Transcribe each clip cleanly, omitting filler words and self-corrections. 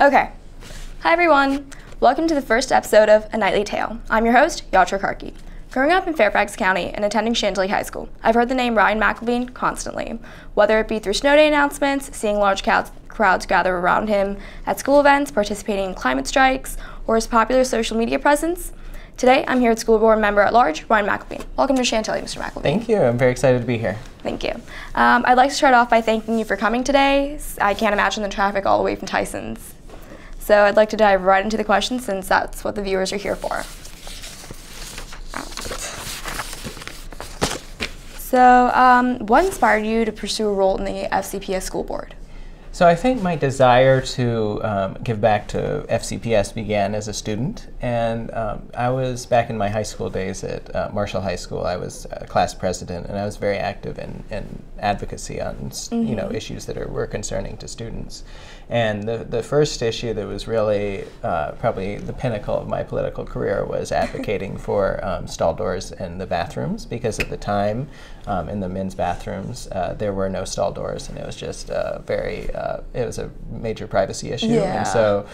Okay. Hi everyone. Welcome to the first episode of A Nightly Tale. I'm your host, Yatra Karki. Growing up in Fairfax County and attending Chantilly High School, I've heard the name Ryan Mcelveen constantly, whether it be through snow day announcements, seeing large crowds gather around him at school events, participating in climate strikes, or his popular social media presence. Today, I'm here with School Board Member at Large, Ryan Mcelveen. Welcome to Chantilly, Mr. Mcelveen. Thank you. I'm very excited to be here. Thank you. I'd like to start off by thanking you for coming today. I can't imagine the traffic all the way from Tyson's. So I'd like to dive right into the questions since that's what the viewers are here for. So what inspired you to pursue a role in the FCPS school board? So I think my desire to give back to FCPS began as a student, and I was back in my high school days at Marshall High School. I was class president, and I was very active in advocacy on issues that were concerning to students. And the first issue that was really probably the pinnacle of my political career was advocating for stall doors in the bathrooms, because at the time in the men's bathrooms there were no stall doors, and it was just it was a major privacy issue. Yeah. And so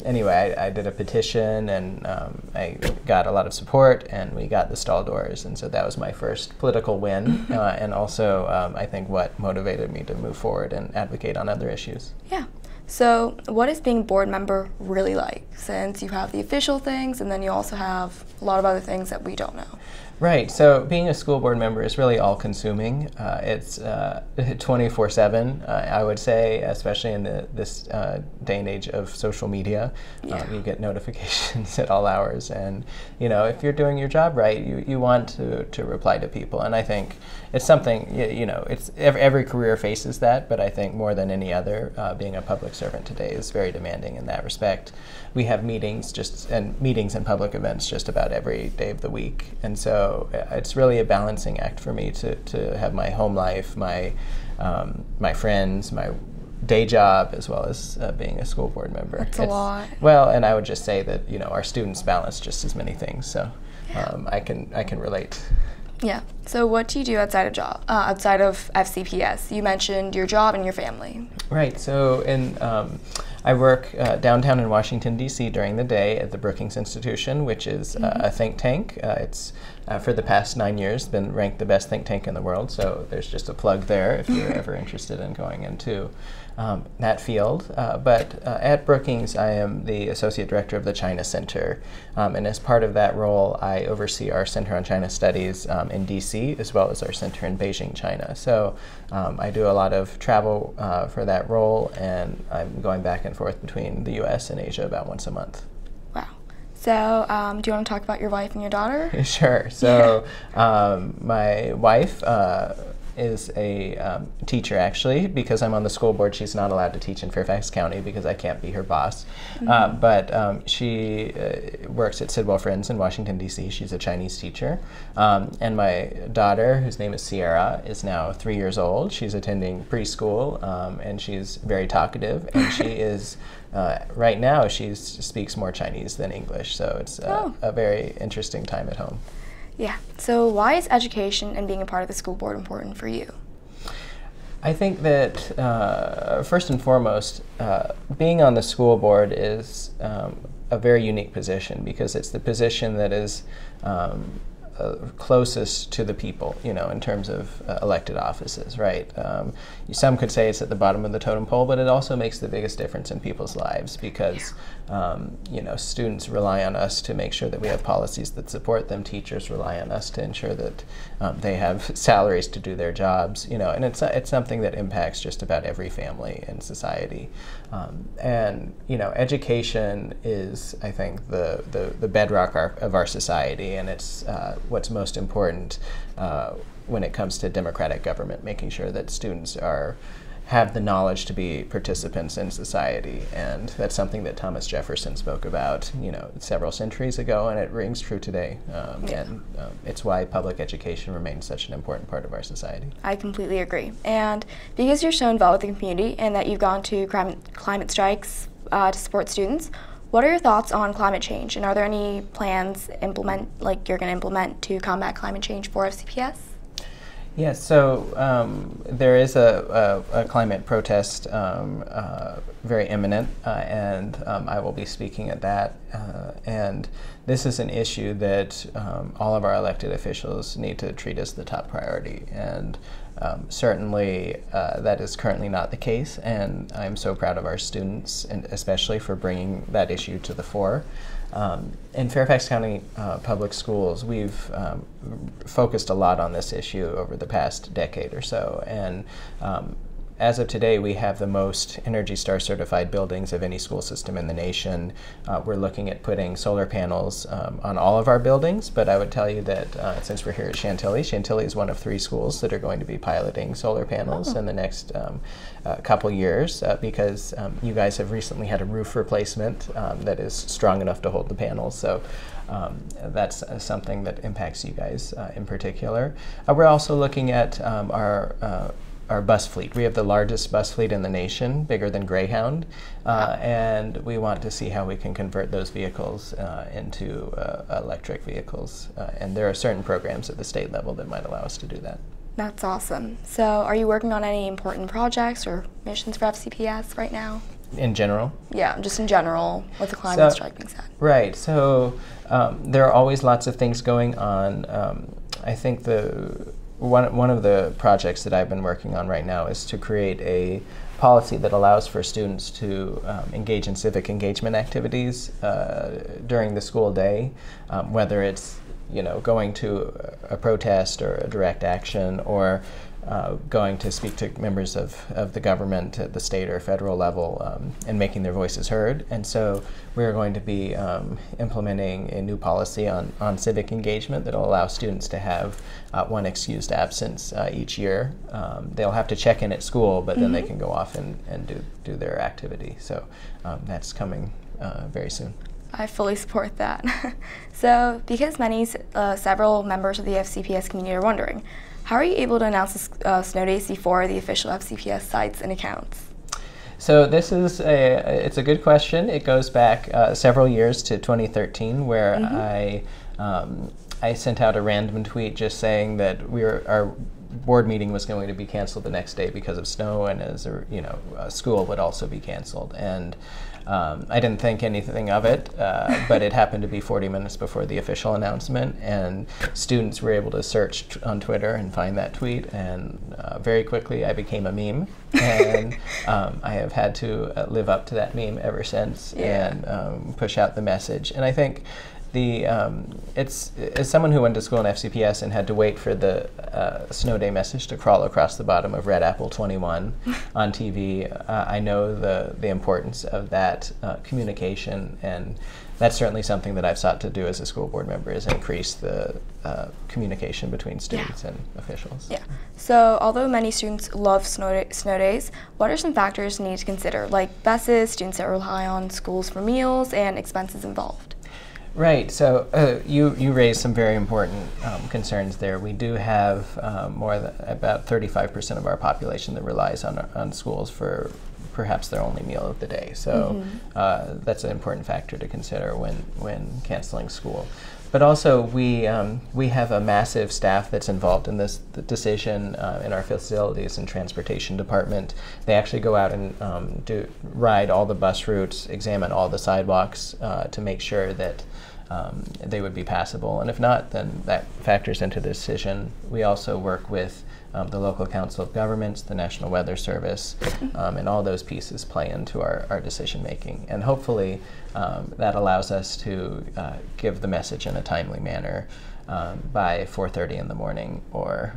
anyway, I did a petition, and I got a lot of support, and we got the stall doors, and so that was my first political win, and also I think what motivated me to move forward and advocate on other issues. Yeah. So what is being a board member really like, since you have the official things and then you also have a lot of other things that we don't know? Right, so being a school board member is really all-consuming. It's 24/7, I would say, especially in this day and age of social media. Yeah. You get notifications at all hours, and if you're doing your job right, you want to reply to people. And I think it's something, it's every career faces that, but I think more than any other, being a public servant today is very demanding in that respect. We have meetings and public events just about every day of the week, and so it's really a balancing act for me to have my home life, my friends, my day job, as well as being a school board member. That's a lot. Well, and I would just say that our students balance just as many things, so I can relate. Yeah. So what do you do outside of FCPS? You mentioned your job and your family. Right. So I work downtown in Washington, D.C. during the day at the Brookings Institution, which is a think tank. It's for the past 9 years been ranked the best think tank in the world. So there's just a plug there if you're ever interested in going into that field. But at Brookings, I am the Associate Director of the China Center. And as part of that role, I oversee our Center on China Studies in D.C., as well as our center in Beijing, China. So I do a lot of travel for that role, and I'm going back and forth between the U.S. and Asia about once a month. Wow. So do you want to talk about your wife and your daughter? Sure. So my wife is a teacher, actually. Because I'm on the school board, she's not allowed to teach in Fairfax County because I can't be her boss. But she works at Sidwell Friends in Washington, D.C. She's a Chinese teacher. And my daughter, whose name is Sierra, is now 3 years old. She's attending preschool, and she's very talkative. And she is, right now, she speaks more Chinese than English. So it's a very interesting time at home. Yeah. So why is education and being a part of the school board important for you? I think that first and foremost, being on the school board is a very unique position, because it's the position that is closest to the people, in terms of elected offices, right? Some could say it's at the bottom of the totem pole, but it also makes the biggest difference in people's lives, because students rely on us to make sure that we have policies that support them. Teachers rely on us to ensure that they have salaries to do their jobs, and it's something that impacts just about every family in society. And education is, I think, the bedrock of our society, and it's what's most important when it comes to democratic government, making sure that students have the knowledge to be participants in society. And that's something that Thomas Jefferson spoke about, several centuries ago, and it rings true today. And it's why public education remains such an important part of our society. I completely agree. And because you're so involved with the community and that you've gone to climate strikes to support students, what are your thoughts on climate change? And are there any plans you're going to implement to combat climate change for FCPS? Yes, so there is a climate protest very imminent, and I will be speaking at that. And this is an issue that all of our elected officials need to treat as the top priority. And certainly that is currently not the case, and I'm so proud of our students, and especially for bringing that issue to the fore. In Fairfax County Public Schools, we've focused a lot on this issue over the past decade or so, and as of today, we have the most Energy Star certified buildings of any school system in the nation. We're looking at putting solar panels on all of our buildings, but I would tell you that since we're here at Chantilly, Chantilly is one of 3 schools that are going to be piloting solar panels in the next couple years because you guys have recently had a roof replacement that is strong enough to hold the panels. So that's something that impacts you guys in particular. We're also looking at our bus fleet. We have the largest bus fleet in the nation, bigger than Greyhound, and we want to see how we can convert those vehicles into electric vehicles. And there are certain programs at the state level that might allow us to do that. That's awesome. So are you working on any important projects or missions for FCPS right now? In general? Yeah, just in general with the climate strike being said. Right, so there are always lots of things going on. I think one of the projects that I've been working on right now is to create a policy that allows for students to engage in civic engagement activities during the school day, whether it's going to a protest or a direct action, or going to speak to members of the government at the state or federal level and making their voices heard. And so we're going to be implementing a new policy on civic engagement that will allow students to have one excused absence each year. They'll have to check in at school, but then they can go off and do their activity. So that's coming very soon. I fully support that. So because several members of the FCPS community are wondering, how are you able to announce the snow days before the official FCPS sites and accounts? So this is it's a good question. It goes back several years to 2013, where I sent out a random tweet just saying that our board meeting was going to be canceled the next day because of snow, and as school would also be canceled. And I didn't think anything of it, but it happened to be 40 minutes before the official announcement, and students were able to search on Twitter and find that tweet, and very quickly I became a meme, and I have had to live up to that meme ever since and push out the message. And I think as someone who went to school in FCPS and had to wait for the snow day message to crawl across the bottom of Red Apple 21 on TV, I know the importance of that communication, and that's certainly something that I've sought to do as a school board member, is increase the communication between students and officials. Yeah. So although many students love snow days, what are some factors you need to consider, like buses, students that rely on schools for meals, and expenses involved? Right. So you raised some very important concerns there. We do have about 35% of our population that relies on schools for perhaps their only meal of the day. So that's an important factor to consider when canceling school. But also we have a massive staff that's involved in this decision in our facilities and transportation department. They actually go out and ride all the bus routes, examine all the sidewalks to make sure that they would be passable. And if not, then that factors into the decision. We also work with the local council of governments, the National Weather Service, and all those pieces play into our decision making. And hopefully that allows us to give the message in a timely manner by 4:30 in the morning, or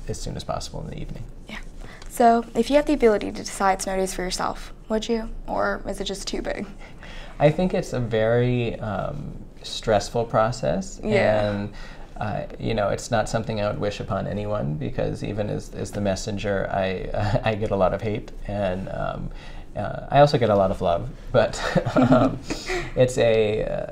as soon as possible in the evening. Yeah. So if you had the ability to decide snow days for yourself, would you? Or is it just too big? I think it's a very stressful process, and it's not something I would wish upon anyone, because even as the messenger, I get a lot of hate, and I also get a lot of love. But it's a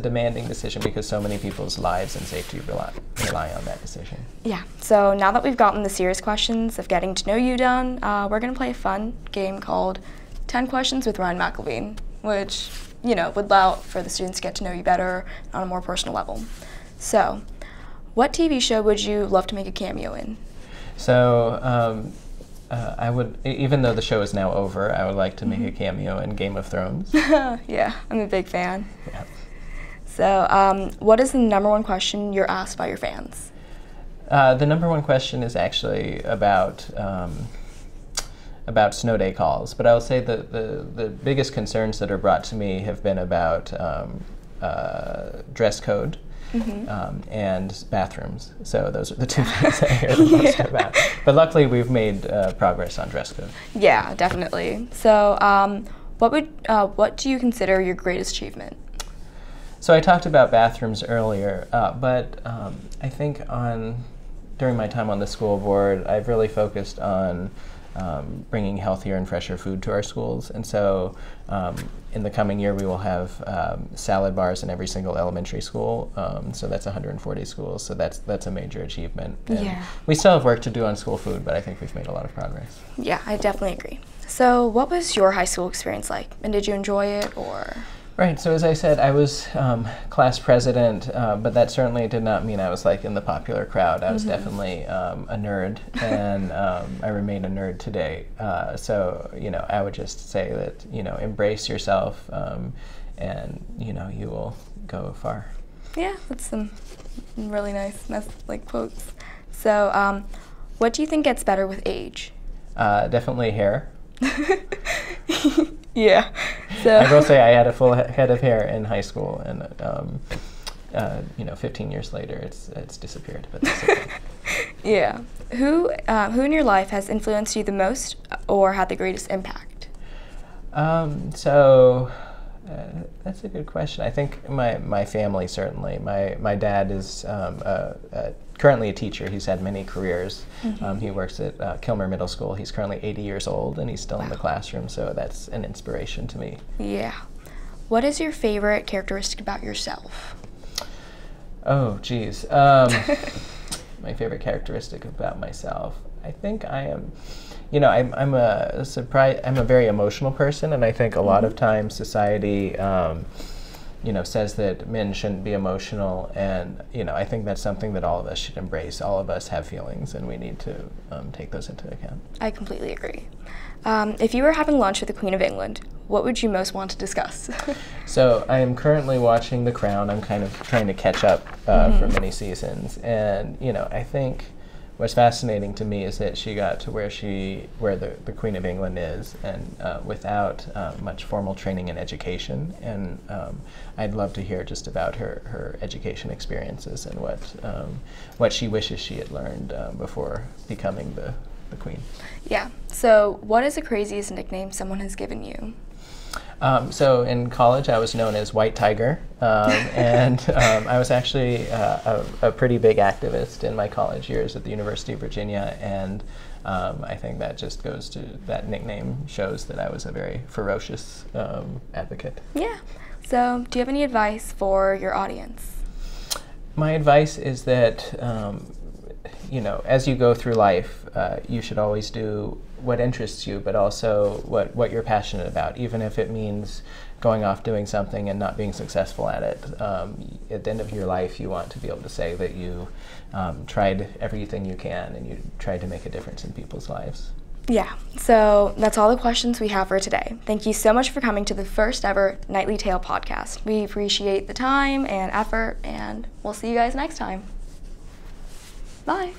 demanding decision because so many people's lives and safety rely on that decision. Yeah. So now that we've gotten the serious questions of getting to know you done, we're gonna play a fun game called 10 Questions with Ryan Mcelveen, which, would allow for the students to get to know you better on a more personal level. So, What TV show would you love to make a cameo in? So I would, even though the show is now over, I would like to make a cameo in Game of Thrones. Yeah, I'm a big fan. Yeah. So what is the number one question you're asked by your fans? The number one question is actually about snow day calls, but I will say that the biggest concerns that are brought to me have been about dress code and bathrooms. So those are the two things I hear the most about. But luckily, we've made progress on dress code. Yeah, definitely. So what do you consider your greatest achievement? So I talked about bathrooms earlier, but I think during my time on the school board, I've really focused on bringing healthier and fresher food to our schools. And so in the coming year, we will have salad bars in every single elementary school. So that's 140 schools. So that's a major achievement. And yeah. We still have work to do on school food, but I think we've made a lot of progress. Yeah, I definitely agree. So what was your high school experience like? And did you enjoy it, or? Right, so as I said, I was class president, but that certainly did not mean I was like in the popular crowd. I was definitely a nerd, and I remain a nerd today. So, I would just say that, embrace yourself, and, you will go far. Yeah, that's some really nice quotes. So, what do you think gets better with age? Definitely hair. Yeah. So I will say I had a full head of hair in high school, and 15 years later, it's disappeared. But that's okay. Yeah. Who in your life has influenced you the most, or had the greatest impact? So that's a good question. I think my family, certainly. My dad is currently a teacher. He's had many careers. He works at Kilmer Middle School. He's currently 80 years old, and he's still in the classroom, so that's an inspiration to me. Yeah. What is your favorite characteristic about yourself? Oh, geez. My favorite characteristic about myself. I think I am, I'm a very emotional person, and I think a lot of times society says that men shouldn't be emotional, and I think that's something that all of us should embrace. All of us have feelings, and we need to take those into account. I completely agree. If you were having lunch with the Queen of England, what would you most want to discuss? So I am currently watching The Crown. I'm kind of trying to catch up for many seasons, and I think what's fascinating to me is that she got to where the Queen of England is, and without much formal training and education. And I'd love to hear just about her education experiences and what she wishes she had learned before becoming the Queen. Yeah. So what is the craziest nickname someone has given you? So in college, I was known as White Tiger, and I was actually a pretty big activist in my college years at the University of Virginia, and I think that nickname shows that I was a very ferocious advocate. Yeah. So do you have any advice for your audience? My advice is that, as you go through life, you should always do what interests you, but also what you're passionate about, even if it means going off doing something and not being successful at it. At the end of your life, you want to be able to say that you tried everything you can and you tried to make a difference in people's lives. Yeah, so that's all the questions we have for today. Thank you so much for coming to the first ever Nightly Tale podcast. We appreciate the time and effort, and we'll see you guys next time. Bye.